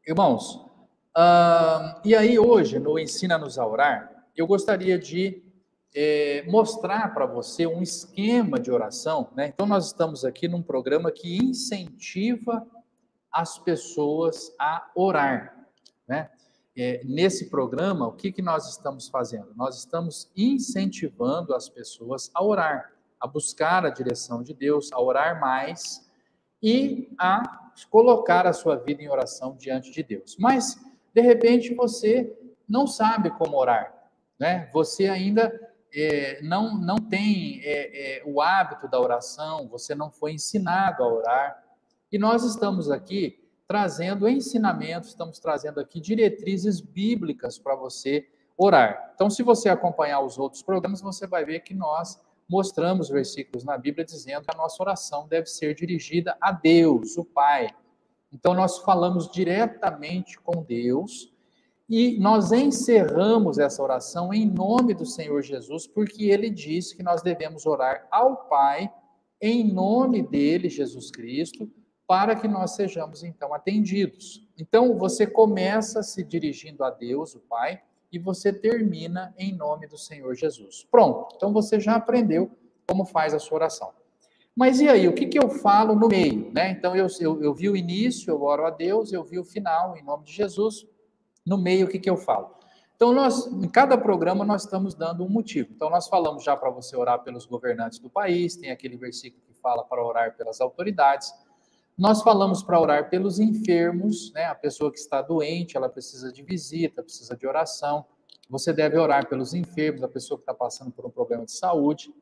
Irmãos, e aí hoje, no Ensina-nos a Orar, eu gostaria de mostrar para você um esquema de oração, né? Então, nós estamos aqui num programa que incentiva as pessoas a orar, né? Nesse programa, o que nós estamos fazendo? Nós estamos incentivando as pessoas a orar, a buscar a direção de Deus, a orar mais e a colocar a sua vida em oração diante de Deus. Mas, de repente, você não sabe como orar, né? Você ainda não tem o hábito da oração, você não foi ensinado a orar. E nós estamos aqui trazendo ensinamentos, estamos trazendo aqui diretrizes bíblicas para você orar. Então, se você acompanhar os outros programas, você vai ver que nós mostramos versículos na Bíblia dizendo que a nossa oração deve ser dirigida a Deus, o Pai. Então, nós falamos diretamente com Deus e nós encerramos essa oração em nome do Senhor Jesus, porque ele disse que nós devemos orar ao Pai em nome dele, Jesus Cristo, para que nós sejamos então atendidos. Então, você começa se dirigindo a Deus, o Pai, e você termina em nome do Senhor Jesus. Pronto, então você já aprendeu como faz a sua oração. Mas e aí, o que eu falo no meio, né? Então, eu vi o início, eu oro a Deus, eu vi o final, em nome de Jesus. No meio, o que eu falo? Então, em cada programa, nós estamos dando um motivo. Então, nós falamos já para você orar pelos governantes do país, tem aquele versículo que fala para orar pelas autoridades. Nós falamos para orar pelos enfermos, né? A pessoa que está doente, ela precisa de visita, precisa de oração. Você deve orar pelos enfermos, a pessoa que está passando por um problema de saúde.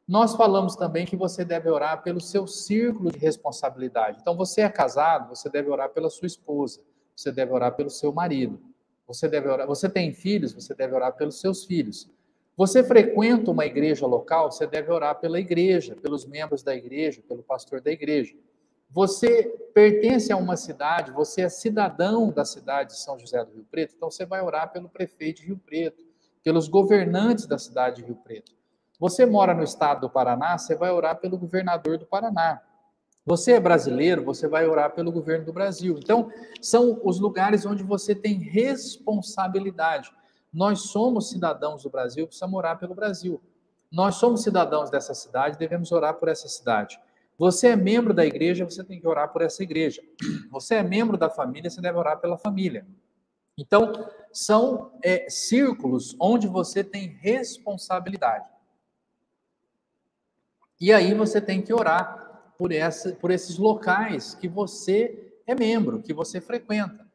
Nós falamos também que você deve orar pelo seu círculo de responsabilidade. Então, você é casado, você deve orar pela sua esposa, você deve orar pelo seu marido. Você tem filhos, você deve orar pelos seus filhos. Você frequenta uma igreja local, você deve orar pela igreja, pelos membros da igreja, pelo pastor da igreja. Você pertence a uma cidade, você é cidadão da cidade de São José do Rio Preto, então você vai orar pelo prefeito de Rio Preto, pelos governantes da cidade de Rio Preto. Você mora no estado do Paraná, você vai orar pelo governador do Paraná. Você é brasileiro, você vai orar pelo governo do Brasil. Então, são os lugares onde você tem responsabilidade. Nós somos cidadãos do Brasil, precisamos orar pelo Brasil. Nós somos cidadãos dessa cidade, devemos orar por essa cidade. Você é membro da igreja, você tem que orar por essa igreja. Você é membro da família, você deve orar pela família. Então, são círculos onde você tem responsabilidade. E aí você tem que orar por esses locais que você é membro, que você frequenta.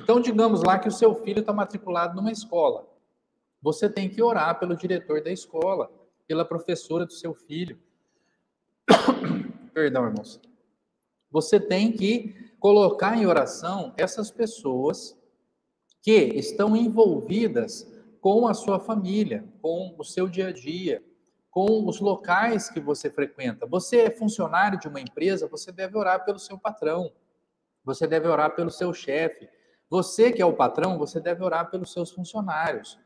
Então, digamos lá que o seu filho está matriculado numa escola. Você tem que orar pelo diretor da escola, pela professora do seu filho. Perdão, irmãos. Você tem que colocar em oração essas pessoas que estão envolvidas com a sua família, com o seu dia a dia, com os locais que você frequenta. Você é funcionário de uma empresa, você deve orar pelo seu patrão, você deve orar pelo seu chefe. Você que é o patrão, você deve orar pelos seus funcionários.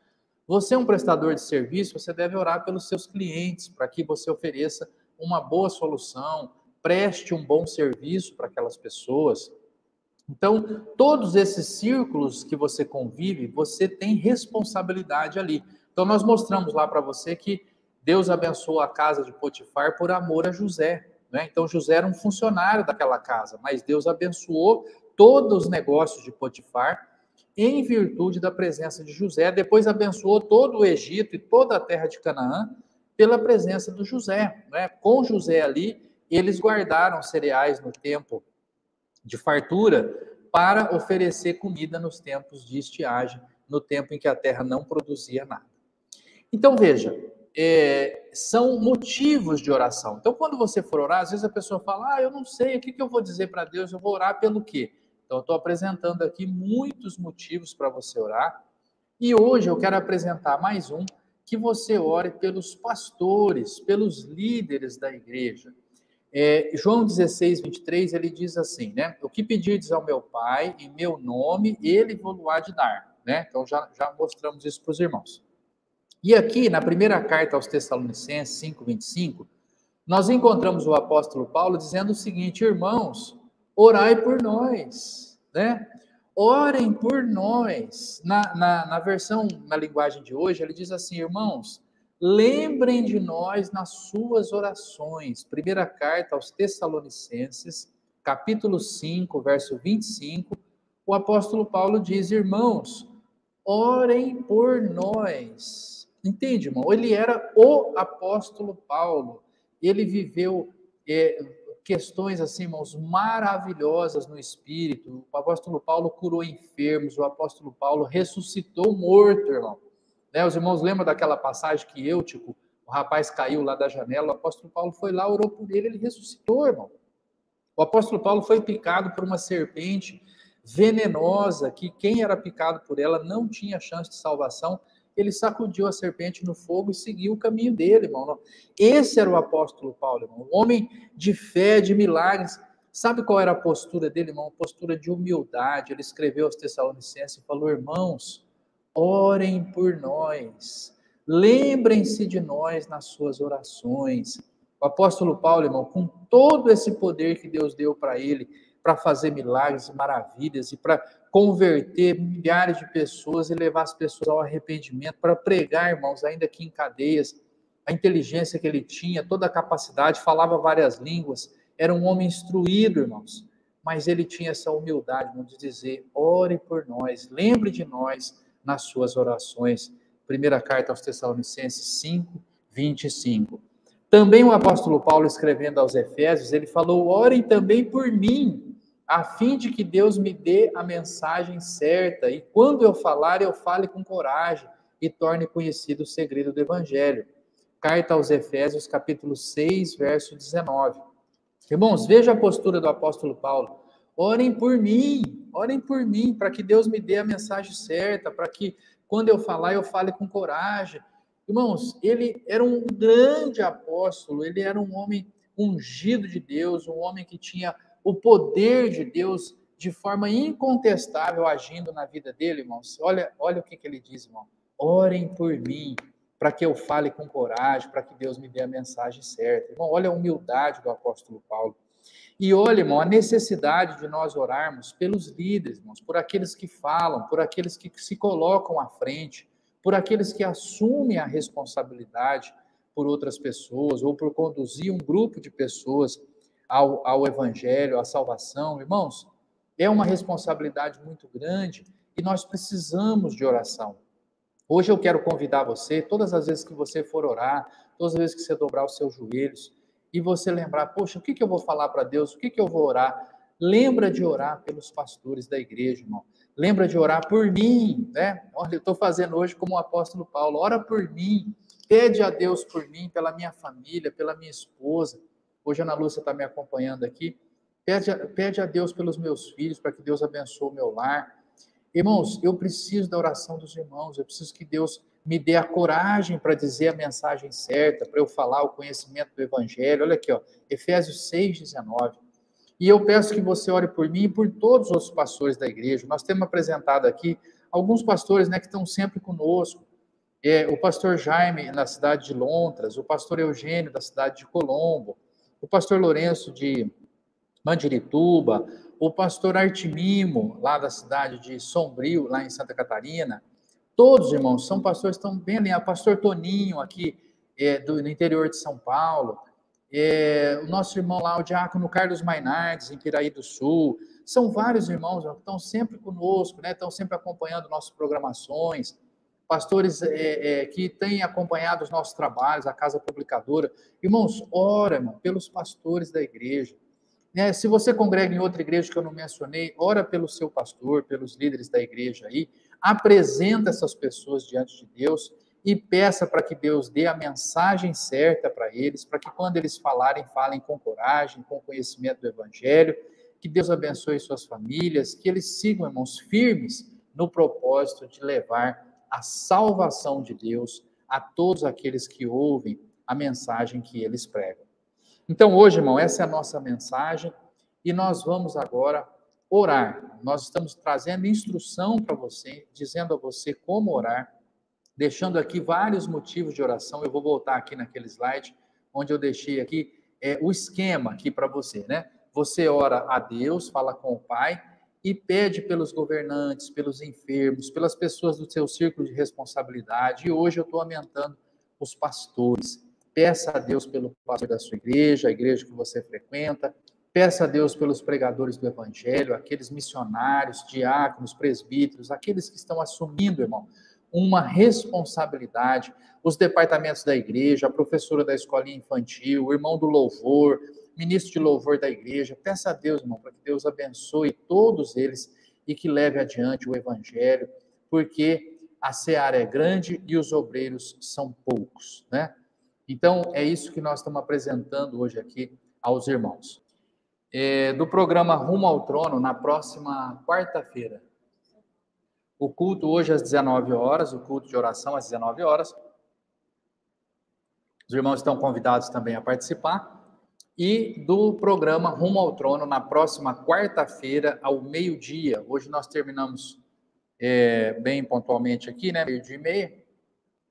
Você é um prestador de serviço, você deve orar pelos seus clientes, para que você ofereça uma boa solução, preste um bom serviço para aquelas pessoas. Então, todos esses círculos que você convive, você tem responsabilidade ali. Então, nós mostramos lá para você que Deus abençoou a casa de Potifar por amor a José, né? Então, José era um funcionário daquela casa, mas Deus abençoou todos os negócios de Potifar em virtude da presença de José. Depois abençoou todo o Egito e toda a terra de Canaã pela presença do José, né? Com José ali, eles guardaram cereais no tempo de fartura para oferecer comida nos tempos de estiagem, no tempo em que a terra não produzia nada. Então, veja, são motivos de oração. Então, quando você for orar, às vezes a pessoa fala, eu não sei, o que eu vou dizer para Deus? Eu vou orar pelo quê? Então, eu estou apresentando aqui muitos motivos para você orar. E hoje eu quero apresentar mais um, que você ore pelos pastores, pelos líderes da igreja. João 16, 23, ele diz assim, né? O que pedirdes ao meu Pai, em meu nome, ele vos-há de dar, né? Então, já mostramos isso para os irmãos. E aqui, na primeira carta aos Tessalonicenses 5, 25, nós encontramos o apóstolo Paulo dizendo o seguinte, irmãos, orai por nós, né? orem por nós. Na versão, na linguagem de hoje, ele diz assim, irmãos, lembrem de nós nas suas orações. Primeira carta aos Tessalonicenses, capítulo 5, verso 25, o apóstolo Paulo diz, irmãos, orem por nós. Entende, irmão? Ele era o apóstolo Paulo. Ele viveu questões assim, irmãos, maravilhosas no Espírito. O apóstolo Paulo curou enfermos, o apóstolo Paulo ressuscitou morto, irmão. Né? Os irmãos lembram daquela passagem que Eutico, o rapaz caiu lá da janela, o apóstolo Paulo foi lá, orou por ele, ele ressuscitou, irmão. O apóstolo Paulo foi picado por uma serpente venenosa, que quem era picado por ela não tinha chance de salvação. Ele sacudiu a serpente no fogo e seguiu o caminho dele, irmão. Esse era o apóstolo Paulo, irmão. Um homem de fé, de milagres. Sabe qual era a postura dele, irmão? Uma postura de humildade. Ele escreveu aos Tessalonicenses e falou, irmãos, orem por nós. Lembrem-se de nós nas suas orações. O apóstolo Paulo, irmão, com todo esse poder que Deus deu para ele, para fazer milagres e maravilhas, e para converter milhares de pessoas e levar as pessoas ao arrependimento, para pregar, irmãos, ainda que em cadeias, a inteligência que ele tinha, toda a capacidade, falava várias línguas, era um homem instruído, irmãos, mas ele tinha essa humildade, irmão, de dizer, ore por nós, lembre de nós nas suas orações. Primeira carta aos Tessalonicenses 5, 25. Também o apóstolo Paulo, escrevendo aos Efésios, ele falou, orem também por mim, a fim de que Deus me dê a mensagem certa, e quando eu falar, eu fale com coragem, e torne conhecido o segredo do Evangelho. Carta aos Efésios, capítulo 6, verso 19. Irmãos, veja a postura do apóstolo Paulo. Orem por mim, para que Deus me dê a mensagem certa, para que quando eu falar, eu fale com coragem. Irmãos, ele era um grande apóstolo, ele era um homem ungido de Deus, um homem que tinha o poder de Deus de forma incontestável agindo na vida dele, irmãos. Olha o que ele diz, irmão. Orem por mim, para que eu fale com coragem, para que Deus me dê a mensagem certa. Irmão, olha a humildade do apóstolo Paulo. E olha, irmão, a necessidade de nós orarmos pelos líderes, irmãos, por aqueles que falam, por aqueles que se colocam à frente, por aqueles que assumem a responsabilidade por outras pessoas, ou por conduzir um grupo de pessoas ao Evangelho, à salvação. Irmãos, é uma responsabilidade muito grande e nós precisamos de oração. Hoje eu quero convidar você, todas as vezes que você for orar, todas as vezes que você dobrar os seus joelhos, e você lembrar, poxa, o que eu vou falar para Deus? O que eu vou orar? Lembra de orar pelos pastores da igreja, irmão. Lembra de orar por mim, né? Olha, eu estou fazendo hoje como o apóstolo Paulo. Ora por mim, pede a Deus por mim, pela minha família, pela minha esposa. Hoje a Ana Lúcia está me acompanhando aqui. Pede a Deus pelos meus filhos, para que Deus abençoe o meu lar. Irmãos, eu preciso da oração dos irmãos, eu preciso que Deus me dê a coragem para dizer a mensagem certa, para eu falar o conhecimento do Evangelho. Olha aqui, ó, Efésios 6,19. E eu peço que você ore por mim e por todos os outros pastores da igreja. Nós temos apresentado aqui alguns pastores, né, que estão sempre conosco. O pastor Jaime, na cidade de Lontras, o pastor Eugênio, da cidade de Colombo, o pastor Lourenço, de Mandirituba, o pastor Artimimo, lá da cidade de Sombrio, lá em Santa Catarina. Todos, irmãos, são pastores que estão bem alinhados. Pastor Toninho, aqui do interior de São Paulo. O nosso irmão lá, o diácono Carlos Mainardes, em Piraí do Sul. São vários irmãos que estão sempre conosco, né? Estão sempre acompanhando nossas programações. Pastores que têm acompanhado os nossos trabalhos, a Casa Publicadora. Irmãos, ora, irmão, pelos pastores da igreja. Se você congrega em outra igreja que eu não mencionei, ora pelo seu pastor, pelos líderes da igreja aí, apresenta essas pessoas diante de Deus e peça para que Deus dê a mensagem certa para eles, para que quando eles falarem, falem com coragem, com conhecimento do Evangelho, que Deus abençoe suas famílias, que eles sigam, irmãos, firmes no propósito de levar a salvação de Deus a todos aqueles que ouvem a mensagem que eles pregam. Então, hoje, irmão, essa é a nossa mensagem e nós vamos agora orar. Nós estamos trazendo instrução para você, dizendo a você como orar, deixando aqui vários motivos de oração. Eu vou voltar aqui naquele slide onde eu deixei aqui o esquema aqui para você, né? Você ora a Deus, fala com o Pai, e pede pelos governantes, pelos enfermos, pelas pessoas do seu círculo de responsabilidade. E hoje eu estou aumentando os pastores. Peça a Deus pelo pastor da sua igreja, a igreja que você frequenta. Peça a Deus pelos pregadores do evangelho, aqueles missionários, diáconos, presbíteros, aqueles que estão assumindo, irmão, uma responsabilidade. Os departamentos da igreja, a professora da escolinha infantil, o irmão do louvor, ministro de louvor da igreja. Peça a Deus, irmão, para que Deus abençoe todos eles e que leve adiante o evangelho, porque a seara é grande e os obreiros são poucos, né? Então, é isso que nós estamos apresentando hoje aqui aos irmãos. Do programa Rumo ao Trono, na próxima quarta-feira. O culto hoje às 19 horas, o culto de oração às 19 horas. Os irmãos estão convidados também a participar. E do programa Rumo ao Trono, na próxima quarta-feira, ao meio-dia. Hoje nós terminamos bem pontualmente aqui, né? 12:30.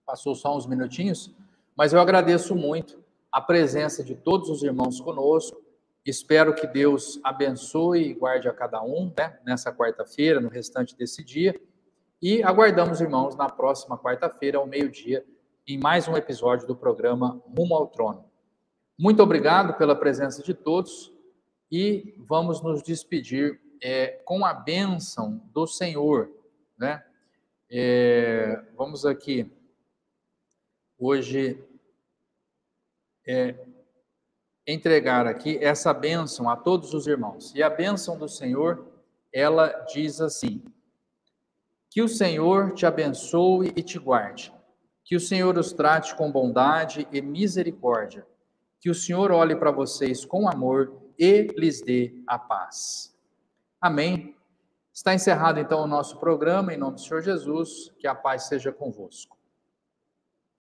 Passou só uns minutinhos. Mas eu agradeço muito a presença de todos os irmãos conosco. Espero que Deus abençoe e guarde a cada um, né? Nessa quarta-feira, no restante desse dia. E aguardamos, irmãos, na próxima quarta-feira, ao meio-dia, em mais um episódio do programa Rumo ao Trono. Muito obrigado pela presença de todos e vamos nos despedir com a bênção do Senhor, né? Vamos aqui, hoje, entregar aqui essa bênção a todos os irmãos. E a bênção do Senhor, ela diz assim: que o Senhor te abençoe e te guarde, que o Senhor os trate com bondade e misericórdia, que o Senhor olhe para vocês com amor e lhes dê a paz. Amém. Está encerrado então o nosso programa, em nome do Senhor Jesus, que a paz seja convosco.